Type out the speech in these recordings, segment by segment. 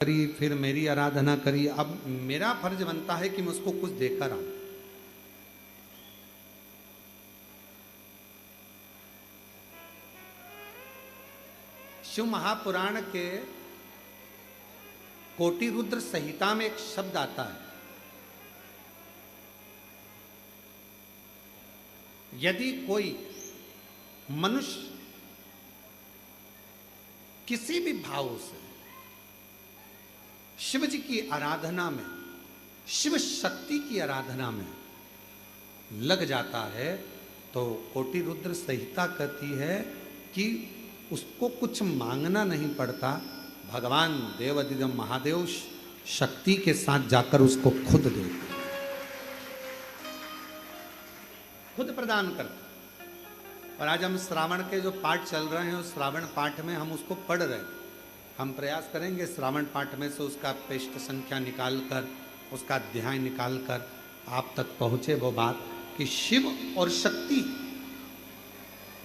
करी, फिर मेरी आराधना करी। अब मेरा फर्ज बनता है कि मैं उसको कुछ देकर आऊं। शिव महापुराण के कोटि रुद्र संहिता में एक शब्द आता है, यदि कोई मनुष्य किसी भी भाव से शिव जी की आराधना में, शिव शक्ति की आराधना में लग जाता है, तो कोटि रुद्र संहिता कहती है कि उसको कुछ मांगना नहीं पड़ता। भगवान देवाधिदेव महादेव शक्ति के साथ जाकर उसको खुद देते, खुद प्रदान करते। और आज हम श्रावण के जो पाठ चल रहे हैं, उस श्रावण पाठ में हम उसको पढ़ रहे हैं। हम प्रयास करेंगे श्रावण पाठ में से उसका पृष्ठ संख्या निकालकर, उसका अध्याय निकालकर आप तक पहुंचे वो बात कि शिव और शक्ति,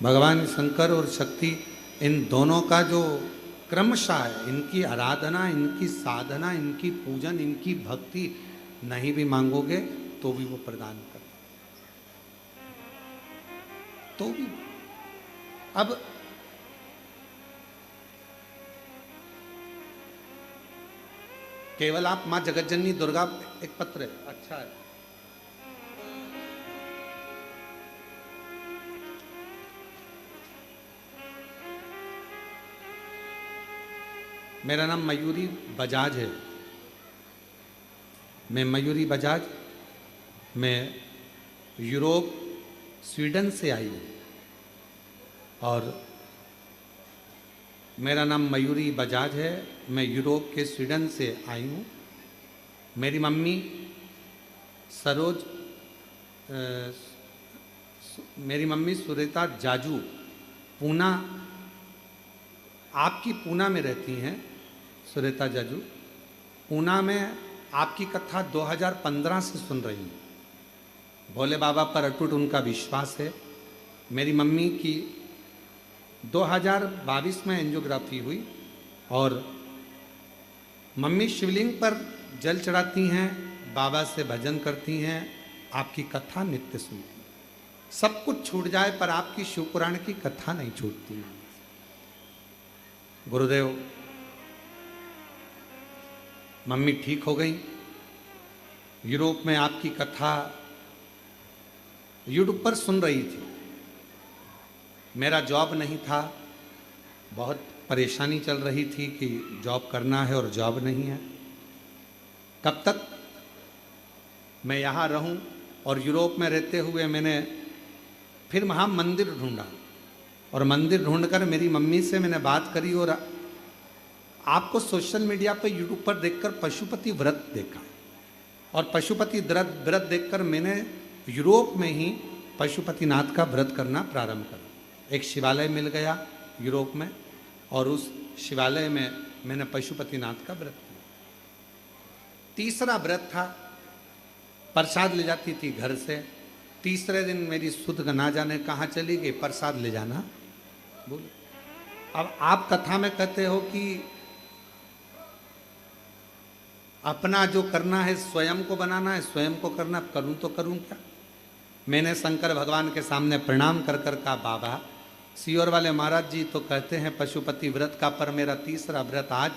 भगवान शंकर और शक्ति, इन दोनों का जो क्रमशः है, इनकी आराधना, इनकी साधना, इनकी पूजन, इनकी भक्ति नहीं भी मांगोगे तो भी वो प्रदान कर, तो भी। अब केवल आप मां जगतजननी दुर्गा, एक पत्र है, अच्छा है, मेरा नाम मयूरी बजाज है। मैं मयूरी बजाज, मैं यूरोप स्वीडन से आई हूँ और मेरा नाम मयूरी बजाज है। मैं यूरोप के स्वीडन से आई हूँ। मेरी मम्मी सरोज, मेरी मम्मी सुरेता जाजू पूना, आपकी पूना में रहती हैं। सुरेता जाजू पूना में आपकी कथा 2015 से सुन रही हूँ। भोले बाबा पर अटूट उनका विश्वास है। मेरी मम्मी की 2022 में एंजियोग्राफी हुई और मम्मी शिवलिंग पर जल चढ़ाती हैं, बाबा से भजन करती हैं, आपकी कथा नित्य सुनती हैं। सब कुछ छूट जाए पर आपकी शिवपुराण की कथा नहीं छूटती। गुरुदेव, मम्मी ठीक हो गई। यूरोप में आपकी कथा यूट्यूब पर सुन रही थी। मेरा जॉब नहीं था, बहुत परेशानी चल रही थी कि जॉब करना है और जॉब नहीं है, कब तक मैं यहाँ रहूं। और यूरोप में रहते हुए मैंने फिर वहाँ मंदिर ढूंढा और मंदिर ढूंढकर मेरी मम्मी से मैंने बात करी और आपको सोशल मीडिया पर यूट्यूब पर देखकर पशुपति व्रत देखा और पशुपति व्रत देखकर मैंने यूरोप में ही पशुपतिनाथ का व्रत करना प्रारंभ करा। एक शिवालय मिल गया यूरोप में और उस शिवालय में मैंने पशुपतिनाथ का व्रत किया। तीसरा व्रत था, प्रसाद ले जाती थी घर से। तीसरे दिन मेरी सुध ना जाने कहाँ चली गई, प्रसाद ले जाना बोले। अब आप कथा में कहते हो कि अपना जो करना है स्वयं को बनाना है, स्वयं को करना, करूं तो करूं क्या। मैंने शंकर भगवान के सामने प्रणाम कर कर कहा, बाबा सियोर वाले महाराज जी तो कहते हैं पशुपति व्रत का, पर मेरा तीसरा व्रत आज,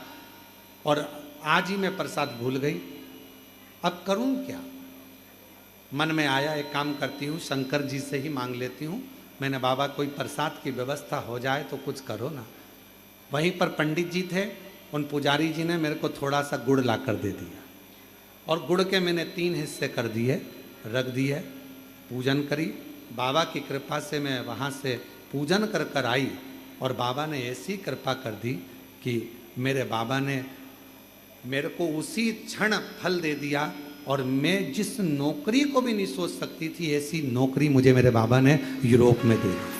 और आज ही मैं प्रसाद भूल गई, अब करूं क्या। मन में आया एक काम करती हूँ, शंकर जी से ही मांग लेती हूँ। मैंने, बाबा कोई प्रसाद की व्यवस्था हो जाए तो कुछ करो ना। वहीं पर पंडित जी थे, उन पुजारी जी ने मेरे को थोड़ा सा गुड़ ला कर दे दिया और गुड़ के मैंने 3 हिस्से कर दिए, रख दिए, पूजन करी। बाबा की कृपा से मैं वहाँ से पूजन कर कर आई और बाबा ने ऐसी कृपा कर दी कि मेरे बाबा ने मेरे को उसी क्षण फल दे दिया और मैं जिस नौकरी को भी नहीं सोच सकती थी, ऐसी नौकरी मुझे मेरे बाबा ने यूरोप में दे दी।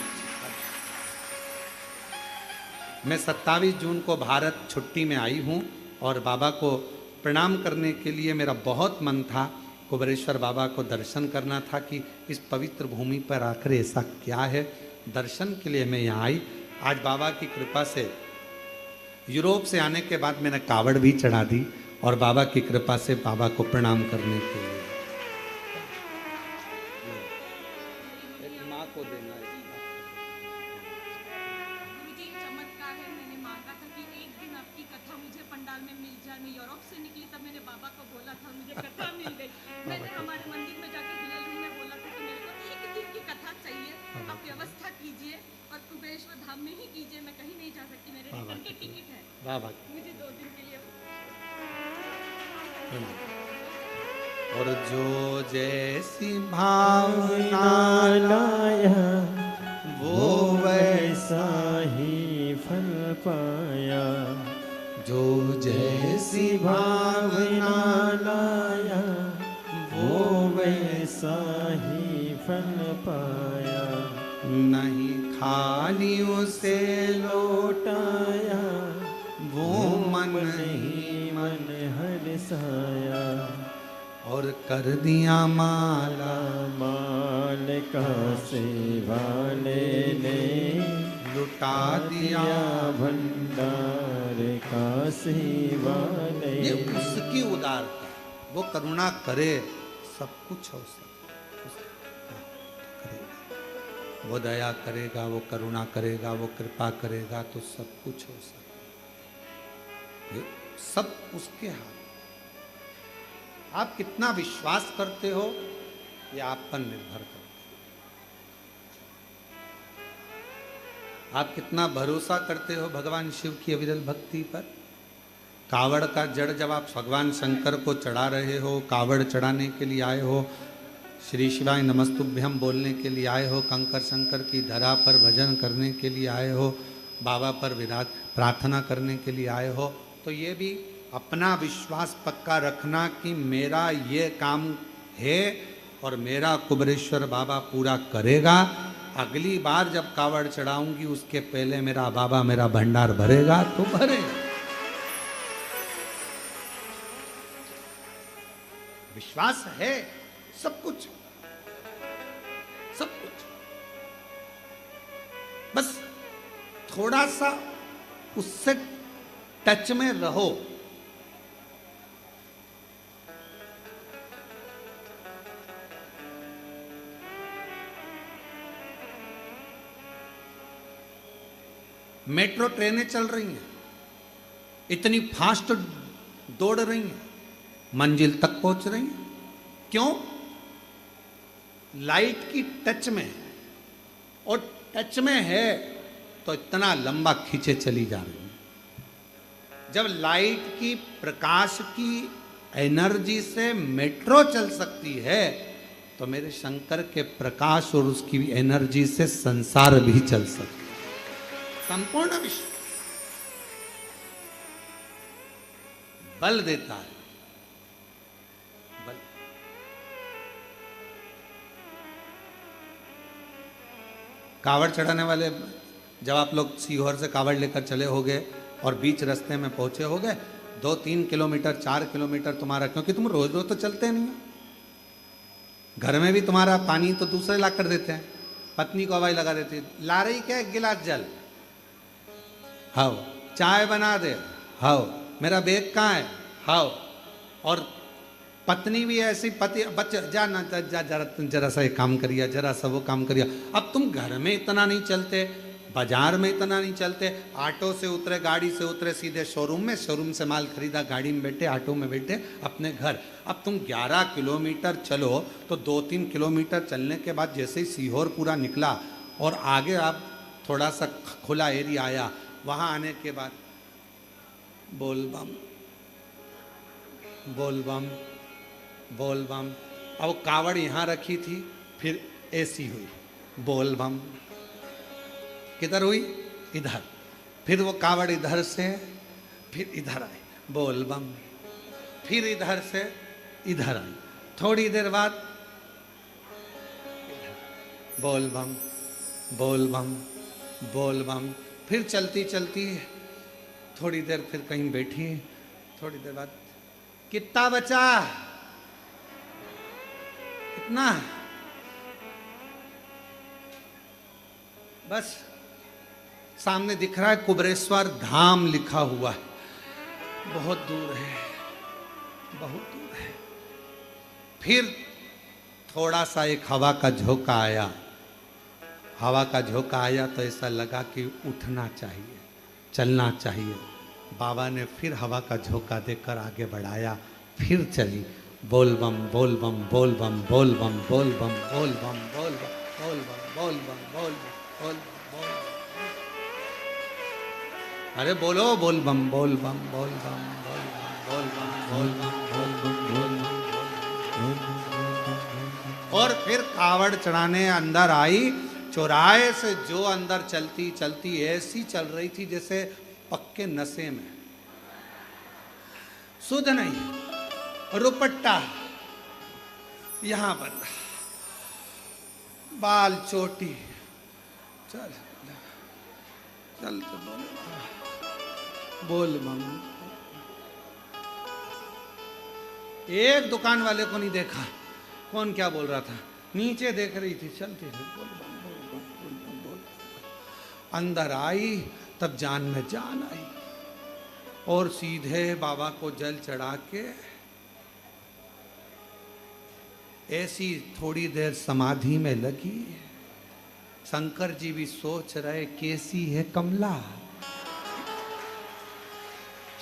मैं 27 जून को भारत छुट्टी में आई हूँ और बाबा को प्रणाम करने के लिए मेरा बहुत मन था। कुबेरेश्वर बाबा को दर्शन करना था कि इस पवित्र भूमि पर आकर ऐसा क्या है। दर्शन के लिए मैं यहाँ आई। आज बाबा की कृपा से यूरोप से आने के बाद मैंने कावड़ भी चढ़ा दी और बाबा की कृपा से बाबा को प्रणाम करने के लिए एक माँ को देना है। गुरुजी चमत्कार है, मैंने मांगा था कि एक दिन आपकी कथा मुझे पंडाल में मिल जाए। मैं यूरोप से निकली तब मैंने बाबा को बोला था, मुझे कथा मिल गई। मैंने हमारे मंदिर में जाके हिलल में बोला था कि मेरे को एक दिन की कथा चाहिए, आप व्यवस्था कीजिए और कुबेरेश्वर धाम में ही कीजिए, मैं कहीं नहीं जा सकती, मेरे रिटर्न की टिकट है, बाबा मुझे 2 दिन के लिए। और जो जैसी भावना लाया वो वैसा ही फल पाया। जो जैसी भावना लाया वो वैसा ही फल पाया। नहीं खाली उसे लौटाया वो मन ही मन हरसाया। और कर दिया माला माल का सेवाले ने लुटा दिया भंडार का सेवाले। ये उसकी उदारता, वो करुणा करे सब कुछ हो सकता, वो दया करेगा, वो करुणा करेगा, वो कृपा करेगा तो सब कुछ हो सकता, ये सब उसके हाथ। आप कितना विश्वास करते हो ये आप पर निर्भर करता है। आप कितना भरोसा करते हो भगवान शिव की अविरल भक्ति पर। कावड़ का जड़ जब आप भगवान शंकर को चढ़ा रहे हो, कावड़ चढ़ाने के लिए आए हो, श्री शिवाय नमस्तुभ्यम बोलने के लिए आए हो, कंकर शंकर की धरा पर भजन करने के लिए आए हो, बाबा पर विराज प्रार्थना करने के लिए आए हो, तो ये भी अपना विश्वास पक्का रखना कि मेरा ये काम है और मेरा कुबेरेश्वर बाबा पूरा करेगा। अगली बार जब कावड़ चढ़ाऊंगी उसके पहले मेरा बाबा मेरा भंडार भरेगा तो भरेगा। विश्वास है, सब कुछ सब कुछ, बस थोड़ा सा उससे टच में रहो। मेट्रो ट्रेनें चल रही हैं, इतनी फास्ट दौड़ रही हैं, मंजिल तक पहुंच रही हैं, क्यों? लाइट की टच में है, और टच में है तो इतना लंबा खींचे चली जा रही है। जब लाइट की प्रकाश की एनर्जी से मेट्रो चल सकती है तो मेरे शंकर के प्रकाश और उसकी एनर्जी से संसार भी चल सकता है। संपूर्ण विश्व बल देता है, बल। कावड़ चढ़ाने वाले जब आप लोग सीहोर से कावड़ लेकर चले होगे और बीच रास्ते में पहुंचे होगे, 2-3 किलोमीटर 4 किलोमीटर तुम्हारा, क्योंकि तुम रोज रोज तो चलते नहीं हो, घर में भी तुम्हारा पानी तो दूसरे ला कर देते हैं, पत्नी को हवाई लगा देती है, ला रही क्या 1 गिलास जल, हाओ चाय बना दे, हाओ मेरा बैग कहाँ है, हाओ। और पत्नी भी ऐसी, पति बच्चे जा ना जा, जरा सा ये काम करिया, जरा सा वो काम करिया। अब तुम घर में इतना नहीं चलते, बाजार में इतना नहीं चलते, ऑटो से उतरे, गाड़ी से उतरे, सीधे शोरूम में, शोरूम से माल खरीदा, गाड़ी में बैठे, ऑटो में बैठे अपने घर। अब तुम 11 किलोमीटर चलो तो 2-3 किलोमीटर चलने के बाद जैसे ही सीहोर पूरा निकला और आगे आप थोड़ा सा खुला एरिया आया, वहाँ आने के बाद बोल बम बोल बम बोल बम। अब कावड़ यहाँ रखी थी, फिर ऐसी हुई, बोल बम। किधर हुई? इधर। फिर वो कावड़ इधर से फिर इधर आई, बोल बम। फिर इधर से इधर आई, थोड़ी देर बाद बोल बम बोल बम बोल बम। फिर चलती चलती थोड़ी देर फिर कहीं बैठी, थोड़ी देर बाद कितना बचा, कितना, बस सामने दिख रहा है कुबरेश्वर धाम लिखा हुआ है, बहुत दूर है, बहुत दूर है। फिर थोड़ा सा एक हवा का झोंका आया, हवा का झोंका आया तो ऐसा लगा कि उठना चाहिए, चलना चाहिए। बाबा ने फिर हवा का झोंका देकर आगे बढ़ाया, फिर चली। बोल बम बोल बम बोल बम बोल बम बोल बम बोल बम बोल बम बोल बम बोल बम बोल बम बोल बम। अरे बोलो बोल बम बोल बम बोल बम बोल बम बोल बम बोल बम बोल बम बोल बम। और फिर कावड़ चढ़ाने अंदर आई। चौराहे से जो अंदर चलती चलती ऐसी चल रही थी जैसे पक्के नशे में, सुध नहीं, रुपट्टा यहां बन रहा, बाल चोटी, चल चल तो बोल बम। एक दुकान वाले को नहीं देखा, कौन क्या बोल रहा था, नीचे देख रही थी, चलती थी बोल बम बोल बम बोल बम बोल बम। अंदर आई तब जान में जान आई और सीधे बाबा को जल चढ़ा के ऐसी थोड़ी देर समाधि में लगी। शंकर जी भी सोच रहे कैसी है कमला।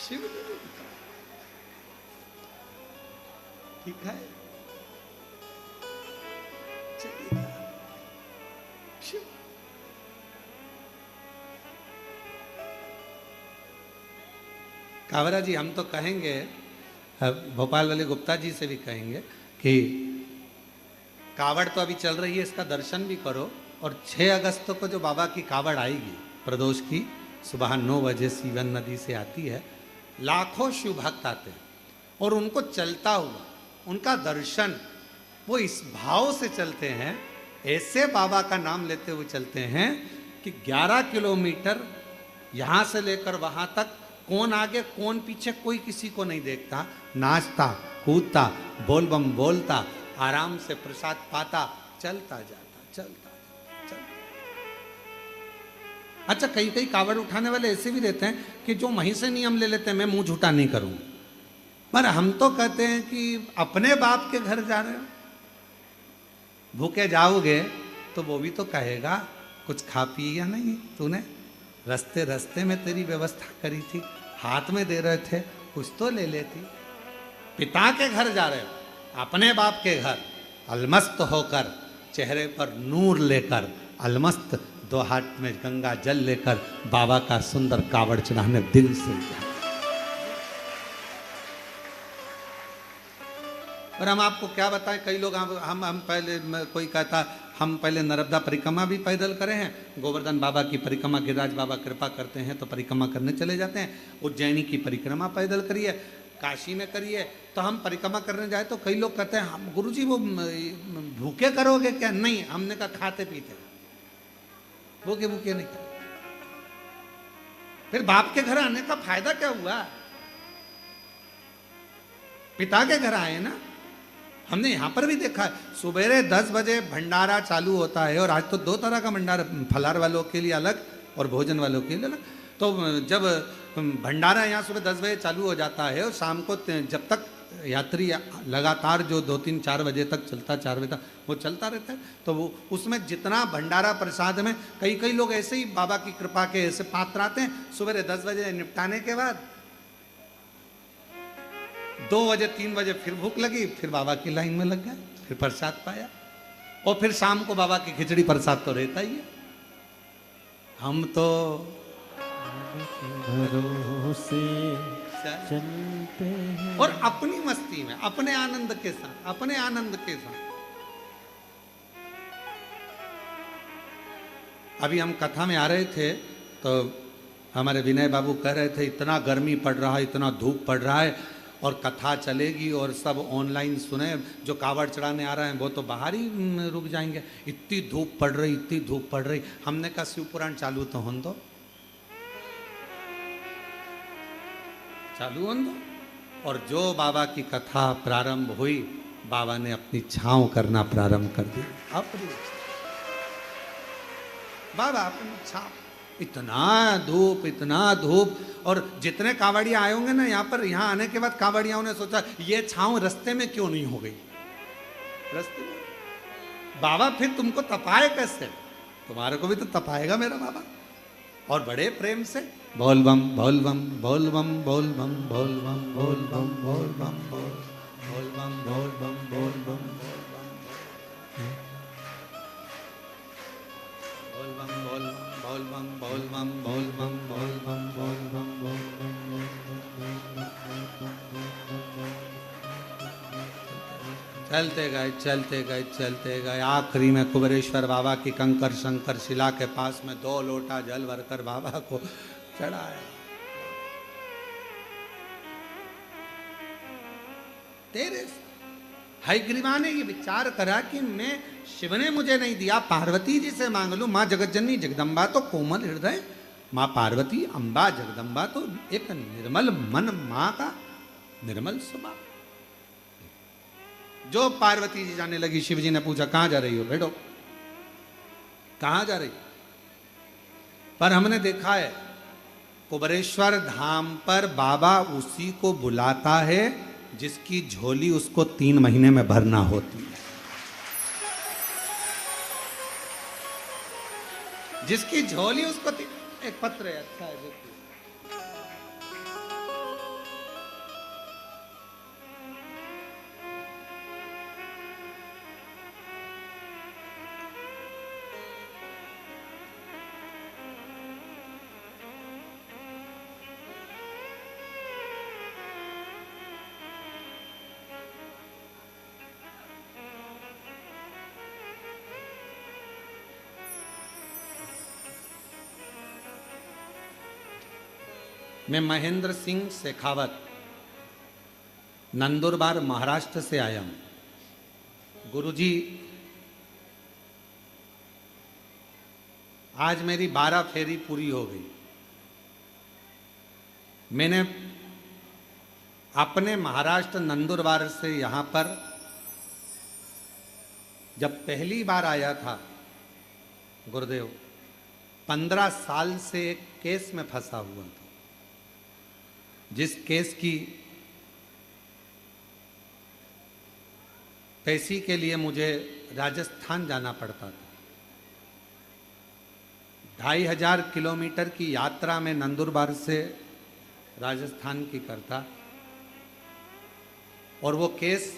शिव जी भी ठीक है, शिव कावरा जी हम तो कहेंगे, भोपाल वाले गुप्ता जी से भी कहेंगे कि कावड़ तो अभी चल रही है, इसका दर्शन भी करो। और 6 अगस्त को जो बाबा की कावड़ आएगी प्रदोष की, सुबह 9 बजे सीवन नदी से आती है, लाखों शिव भक्त आते हैं और उनको चलता हुआ उनका दर्शन, वो इस भाव से चलते हैं, ऐसे बाबा का नाम लेते हुए चलते हैं कि 11 किलोमीटर यहाँ से लेकर वहाँ तक, कौन आगे कौन पीछे कोई किसी को नहीं देखता, नाचता कूदता बोल बम बोलता, आराम से प्रसाद पाता, चलता जाता चलता चलता। अच्छा, कई कई कावड़ उठाने वाले ऐसे भी रहते हैं कि जो वहीं से नियम ले लेते हैं, मैं मुंह झूठा नहीं करूंगा, पर हम तो कहते हैं कि अपने बाप के घर जा रहे हो, भूखे जाओगे तो वो भी तो कहेगा कुछ खा पी या नहीं, तूने रास्ते रास्ते में तेरी व्यवस्था करी थी, हाथ में दे रहे थे, कुछ तो ले लेती। पिता के घर जा रहे हो, अपने बाप के घर, अलमस्त होकर, चेहरे पर नूर लेकर, अलमस्त, 2 हाथ में गंगा जल लेकर बाबा का सुंदर कावड़ चढ़ाने दिल से जा। और हम आपको क्या बताएं, कई लोग हम पहले, कोई कहता हम पहले नर्मदा परिक्रमा भी पैदल करे हैं, गोवर्धन बाबा की परिक्रमा, गिरिराज बाबा कृपा करते हैं तो परिक्रमा करने चले जाते हैं, उज्जैनी की परिक्रमा पैदल करिए, काशी में करिए। तो हम परिक्रमा करने जाए तो कई लोग कहते हैं हम गुरुजी वो भूखे करोगे क्या? नहीं, हमने कहा खाते पीते, भूखे भूखे नहीं कर। फिर बाप के घर आने का फायदा क्या हुआ? पिता के घर आए ना। हमने यहां पर भी देखा है, सुबेरे 10 बजे भंडारा चालू होता है, और आज तो 2 तरह का भंडारा, फलार वालों के लिए अलग और भोजन वालों के लिए अलग। तो जब भंडारा यहाँ सुबह 10 बजे चालू हो जाता है और शाम को जब तक यात्री लगातार जो 2-3-4 बजे तक चलता, 4 बजे तक वो चलता रहता है, तो वो उसमें जितना भंडारा प्रसाद में, कई कई लोग ऐसे ही बाबा की कृपा के ऐसे पात्र आते हैं, सुबह 10 बजे निपटाने के बाद 2 बजे 3 बजे फिर भूख लगी, फिर बाबा की लाइन में लग गए, फिर प्रसाद पाया, और फिर शाम को बाबा की खिचड़ी प्रसाद तो रहता ही है। हम तो भरोसे चलते हैं और अपनी मस्ती में, अपने आनंद के साथ, अपने आनंद के साथ। अभी हम कथा में आ रहे थे तो हमारे विनय बाबू कह रहे थे इतना गर्मी पड़ रहा है, इतना धूप पड़ रहा है, और कथा चलेगी और सब ऑनलाइन सुने, जो कावड़ चढ़ाने आ रहे हैं वो तो बाहर ही रुक जाएंगे, इतनी धूप पड़ रही, इतनी धूप पड़ रही। हमने कहा शिव पुराण चालू तो होने दो, चालू होने दो। और जो बाबा की कथा प्रारंभ हुई, बाबा ने अपनी छांव करना प्रारंभ कर दी, अपनी बाबा अपनी छांव। इतना धूप। और जितने कावड़िया आए होंगे ना यहाँ पर, यहाँ आने के बाद कावड़ियाओं ने सोचा ये छांव रास्ते में क्यों नहीं हो गई। रास्ते में बाबा फिर तुमको तपाए कैसे? तुम्हारे को भी तो तपाएगा मेरा बाबा। और बड़े प्रेम से बोल बम बोल बम बोल बम बोल बम बोल बम बोल बम बोल बम बोल बम बोल बम बोल बम बोल बम बोल बम बोल बम बोल बम बोल बम बोल बम बोल बम। चलते गए आखिरी में कुबेरेश्वर बाबा की कंकर शंकर शिला के पास में 2 लोटा जल भरकर बाबा को चढ़ाया। तेरे हयग्रीवा ने ये विचार करा कि मैं, शिव ने मुझे नहीं दिया, पार्वती जी से मांग लूं। माँ जगतजननी जगदम्बा तो कोमल हृदय, माँ पार्वती अम्बा जगदम्बा तो एक निर्मल मन, माँ का निर्मल स्वभाव। जो पार्वती जी जाने लगी, शिव जी ने पूछा कहां जा रही हो? बैठो, कहां जा रही? पर हमने देखा है कुबेरेश्वर धाम पर बाबा उसी को बुलाता है जिसकी झोली उसको 3 महीने में भरना होती है। जिसकी झोली उसको एक पत्र है, अच्छा है। मैं महेंद्र सिंह शेखावत नंदुरबार महाराष्ट्र से आया हूं। गुरुजी, आज मेरी 12 फेरी पूरी हो गई। मैंने अपने महाराष्ट्र नंदुरबार से यहाँ पर जब पहली बार आया था गुरुदेव, 15 साल से एक केस में फंसा हुआ था, जिस केस की पैसे के लिए मुझे राजस्थान जाना पड़ता था। 2500 किलोमीटर की यात्रा में नंदुरबार से राजस्थान की करता, और वो केस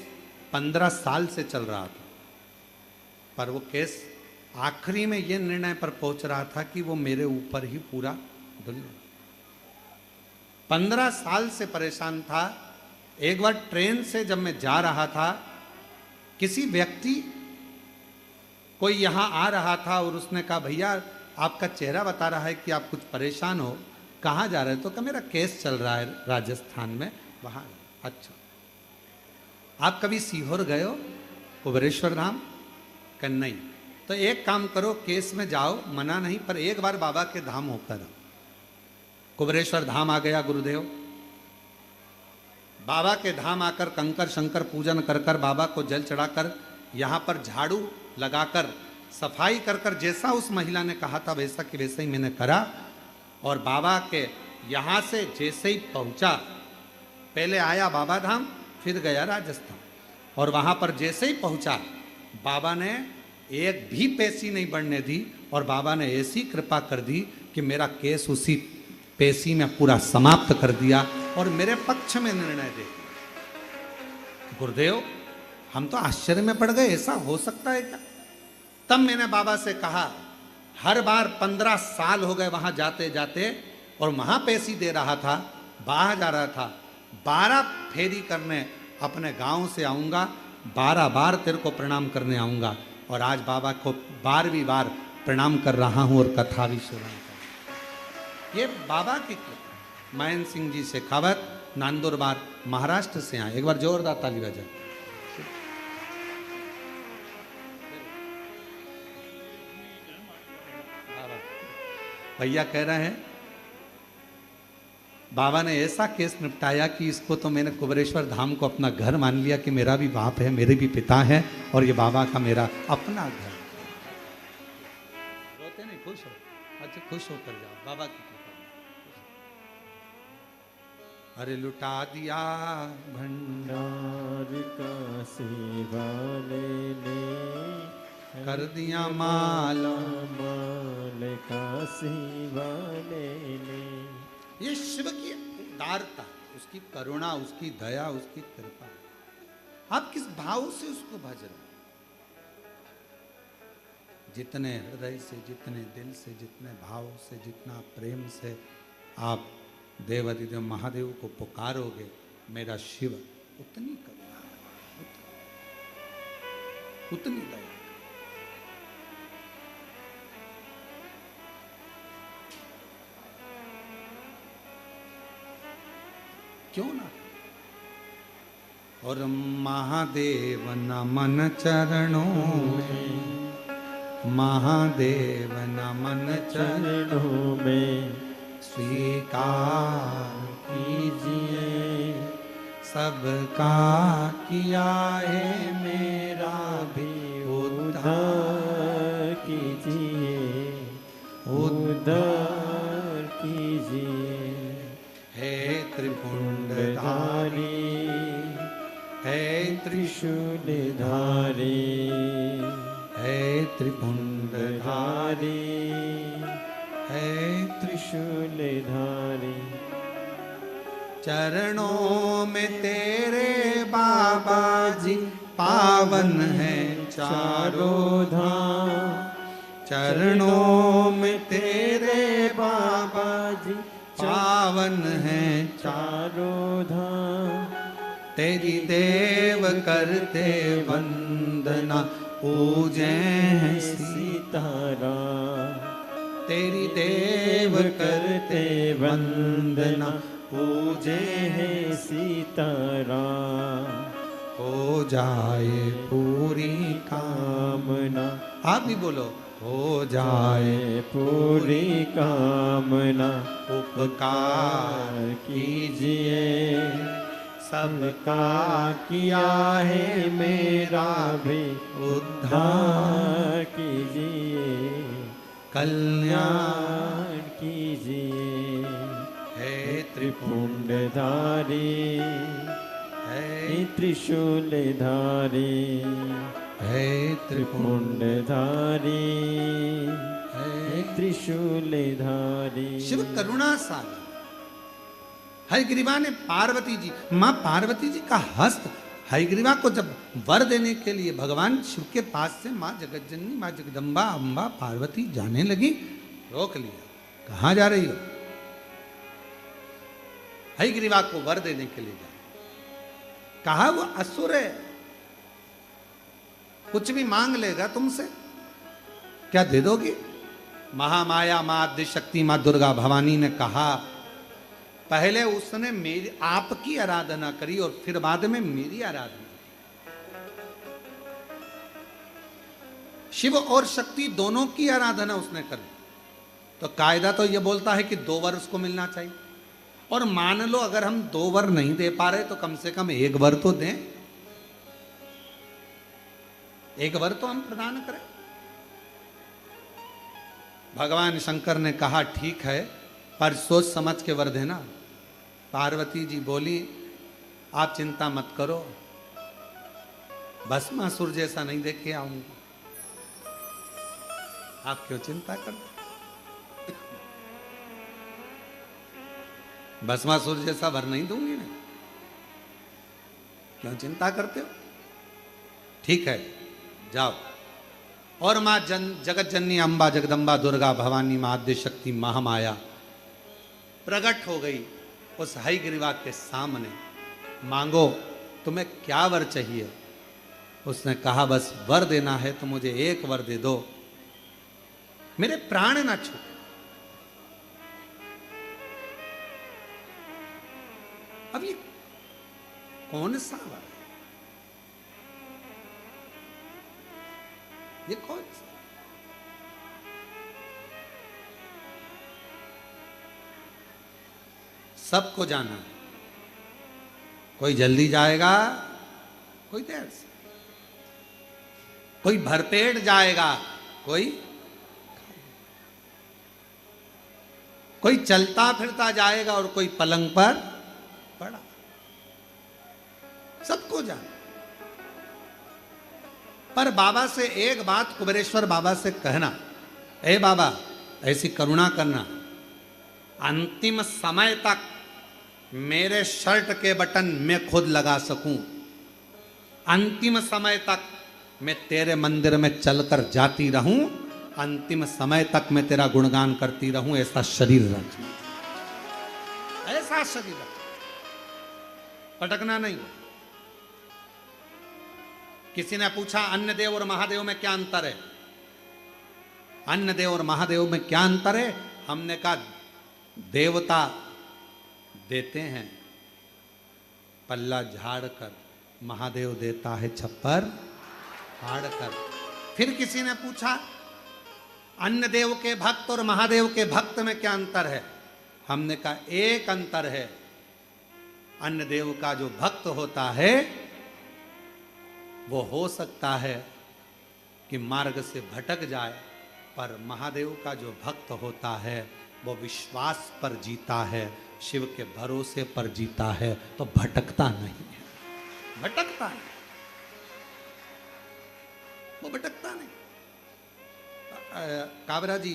15 साल से चल रहा था। पर वो केस आखिरी में ये निर्णय पर पहुंच रहा था कि वो मेरे ऊपर ही पूरा डुल। 15 साल से परेशान था। एक बार ट्रेन से जब मैं जा रहा था, किसी व्यक्ति कोई यहाँ आ रहा था और उसने कहा भैया आपका चेहरा बता रहा है कि आप कुछ परेशान हो, कहाँ जा रहे हो? तो कहा मेरा केस चल रहा है राजस्थान में, वहाँ। अच्छा, आप कभी सीहोर गए हो, कुबेरेश्वर धाम? कहा नहीं। तो एक काम करो, केस में जाओ, मना नहीं, पर एक बार बाबा के धाम होकर। कुबेरेश्वर धाम आ गया गुरुदेव। बाबा के धाम आकर कंकर शंकर पूजन कर कर, बाबा को जल चढ़ाकर, यहाँ पर झाड़ू लगाकर सफाई कर कर, जैसा उस महिला ने कहा था वैसा कि वैसा ही मैंने करा। और बाबा के यहाँ से जैसे ही पहुँचा, पहले आया बाबा धाम, फिर गया राजस्थान, और वहाँ पर जैसे ही पहुँचा, बाबा ने एक भी पेशी नहीं बढ़ने दी, और बाबा ने ऐसी कृपा कर दी कि मेरा केस उसी पेशी में पूरा समाप्त कर दिया और मेरे पक्ष में निर्णय दे दिया। गुरुदेव, हम तो आश्चर्य में पड़ गए, ऐसा हो सकता है क्या? तब मैंने बाबा से कहा, हर बार 15 साल हो गए वहां जाते जाते, और वहां पेशी दे रहा था, बाहर जा रहा था, 12 फेरी करने अपने गांव से आऊंगा, 12 बार तेरे को प्रणाम करने आऊंगा। और आज बाबा को 12वीं बार प्रणाम कर रहा हूं और कथा भी सुना रहा हूं। ये बाबा की कृपा। महेंद्र सिंह जी शेखावत, नंदुरबार महाराष्ट्र से आए। एक बार जोरदार ताली बजाएं। भैया कह रहे हैं बाबा ने ऐसा केस निपटाया कि इसको तो मैंने कुबेरेश्वर धाम को अपना घर मान लिया कि मेरा भी बाप है, मेरे भी पिता है, और ये बाबा का मेरा अपना घर। रोते नहीं, खुश हो? अच्छा खुश होकर जाओ बाबा की कृपा। अरे लुटा दिया भंडार का सेवा लेने, कर दिया माला माल का सेवा लेने। ये शिव की उदारता, उसकी करुणा, उसकी दया, उसकी कृपा। आप किस भाव से उसको भज रहे हो? जितने हृदय से, जितने दिल से, जितने भाव से, जितना प्रेम से आप देवाधिदेव महादेव को पुकारोगे, मेरा शिव उतनी करुणा, उतनी दया। क्यों ना? और महादेव नमन चरणों में, महादेव नमन चरणों में स्वीकार कीजिए, सबका किया है मेरा भी उद्धार कीजिए, उद्धार कीजिए। हे त्रिपुंडधारी, हे त्रिशूलधारी, हे त्रिपुंडधारी, हे त्रिशूलधारी। चरणों में तेरे बाबा जी पावन है चारों धाम। चरणों में तेरे बाबा जी पावन है चारों धाम। तेरी देव करते वंदना, पूजे हैं सीताराम। तेरी देव करते वंदना, पूजे हैं सीताराम। हो जाए पूरी कामना, आप भी बोलो, हो जाए पूरी कामना। उपकार कीजिए, सबका किया है मेरा भी उद्धार कीजिए, कल्याण कीजिए। है त्रिपुंडधारी, है त्रिशूलधारी, है त्रिपुंडधारी, है त्रिशूलधारी। शिव करुणा सागर। हयग्रीवा ने पार्वती जी, मां पार्वती जी का हस्त हयग्रीवा को जब वर देने के लिए भगवान शिव के पास से मां जगतजननी, मां जगदम्बा अम्बा पार्वती जाने लगी, रोक लिया। कहां जा रही हो? हयग्रीवा को वर देने के लिए जा। कहा वो असुर है, कुछ भी मांग लेगा तुमसे, क्या दे दोगी? महामाया मां आद्य शक्ति मां दुर्गा भवानी ने कहा, पहले उसने मेरी आपकी आराधना करी और फिर बाद में मेरी आराधना। शिव और शक्ति दोनों की आराधना उसने करी। तो कायदा तो यह बोलता है कि 2 वर उसको मिलना चाहिए। और मान लो अगर हम 2 वर नहीं दे पा रहे तो कम से कम 1 वर तो दें, 1 वर तो हम प्रदान करें। भगवान शंकर ने कहा ठीक है, पर सोच समझ के वर देना। पार्वती जी बोली, आप चिंता मत करो, भस्मासुर जैसा नहीं देख के आऊंगा। आप क्यों चिंता करते? भस्मासुर जैसा वर नहीं दूंगी मैं, क्यों चिंता करते हो? ठीक है, जाओ। और मां जगत जननी अम्बा जगदम्बा दुर्गा भवानी मां आद्य शक्ति महामाया प्रकट हो गई उस हयग्रीवा के सामने। मांगो, तुम्हें क्या वर चाहिए? उसने कहा बस वर देना है तो मुझे 1 वर दे दो, मेरे प्राण ना छूटे। अब ये कौन सा वर है? ये कौन सा? सबको जाना है। कोई जल्दी जाएगा, कोई देर से, कोई भरपेट जाएगा, कोई। कोई चलता फिरता जाएगा और कोई पलंग पर पड़ा, सबको जान। पर बाबा से एक बात कुबेरेश्वर बाबा से कहना, ए बाबा ऐसी करुणा करना, अंतिम समय तक मेरे शर्ट के बटन मैं खुद लगा सकूं, अंतिम समय तक मैं तेरे मंदिर में चलकर जाती रहूं, अंतिम समय तक मैं तेरा गुणगान करती रहूं, ऐसा शरीर रखना, ऐसा शरीर रखना, भटकना नहीं। किसी ने पूछा अन्य देव और महादेव में क्या अंतर है, अन्य देव और महादेव में क्या अंतर है? हमने कहा देवता देते हैं पल्ला झाड़ कर, महादेव देता है छप्पर फाड़ कर। फिर किसी ने पूछा अन्य देव के भक्त और महादेव के भक्त में क्या अंतर है? हमने कहा एक अंतर है, अन्य देव का जो भक्त होता है वो हो सकता है कि मार्ग से भटक जाए, पर महादेव का जो भक्त होता है वो विश्वास पर जीता है, शिव के भरोसे पर जीता है, तो भटकता नहीं है, भटकता नहीं, वो भटकता नहीं। काबरा जी